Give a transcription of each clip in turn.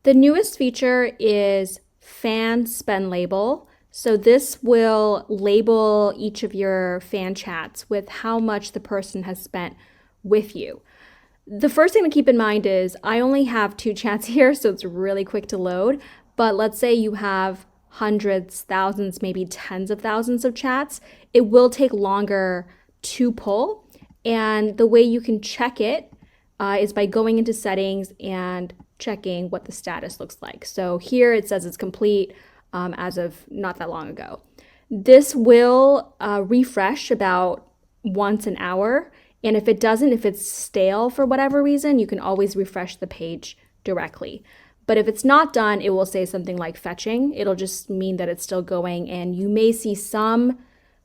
The newest feature is fan spend label. So this will label each of your fan chats with how much the person has spent with you. The first thing to keep in mind is I only have 2 chats here, so it's really quick to load. But let's say you have hundreds, thousands, maybe tens of thousands of chats. It will take longer to pull. And the way you can check it is by going into settings and checking what the status looks like. So here it says it's complete as of not that long ago. This will refresh about once an hour. And if it doesn't, if it's stale for whatever reason, you can always refresh the page directly. But if it's not done, it will say something like fetching. It'll just mean that it's still going, and you may see some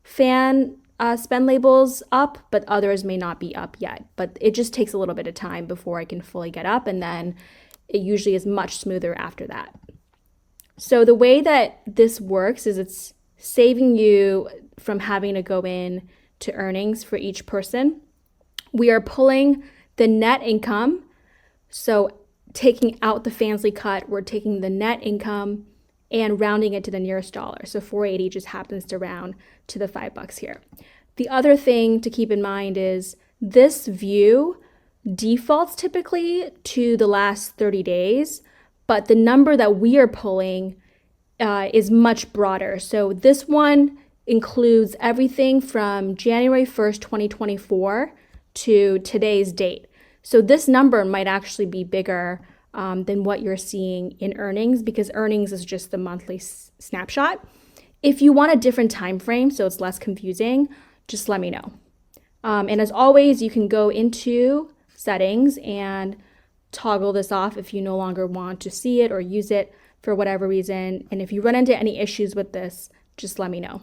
fan spend labels up, but others may not be up yet. But it just takes a little bit of time before I can fully get up, and then it usually is much smoother after that. So the way that this works is it's saving you from having to go in to earnings for each person. We are pulling the net income. So taking out the Fansly cut, we're taking the net income and rounding it to the nearest dollar. So 480 just happens to round to the $5 here. The other thing to keep in mind is this view defaults typically to the last 30 days, but the number that we are pulling is much broader. So this one includes everything from January 1st, 2024 to today's date. So this number might actually be bigger than what you're seeing in earnings, because earnings is just the monthly snapshot. If you want a different time frame so it's less confusing, just let me know. And as always, you can go into settings and toggle this off if you no longer want to see it or use it for whatever reason. And if you run into any issues with this, just let me know.